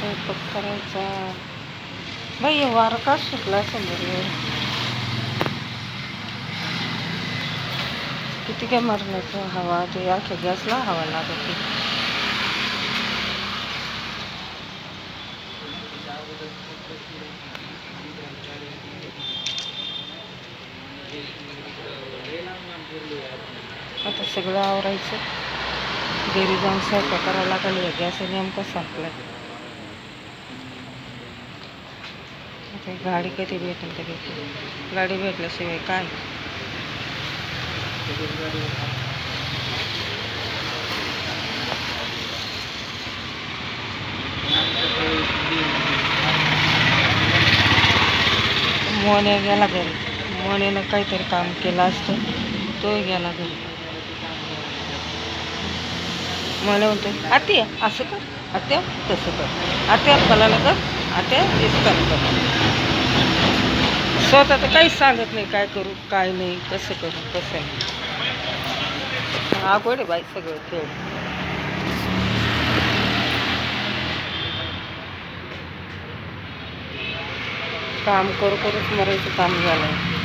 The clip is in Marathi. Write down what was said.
स्वयंपाक करायचा. बाई वारं का सुटला समोर. किती काय मरणाचं हवा ते अख्ख्या गॅसला हवा लागत. आता सगळं आवरायचं, घरी जाऊन स्वयंपाक करायला लागले. गॅस नेमकं संपलाय. आता गाडी कधी भेटेल तर भेटेल. गाडी भेटल्याशिवाय काय. मोन्या गेला घरी. मोन्यानं काहीतरी काम केलं असतं, तोही गेला घरी. मला म्हणतो आत्या असं कर, आत्या तसं कर, आत्या फलानं कर, आत्या इस्तान कर. स्वतः तर काहीच सांगत नाही, काय करू काय नाही, कसं करू कसं नाही. अवघड आहे बाई सगळं खेळ. काम करू करूच मरायचं काम झालं.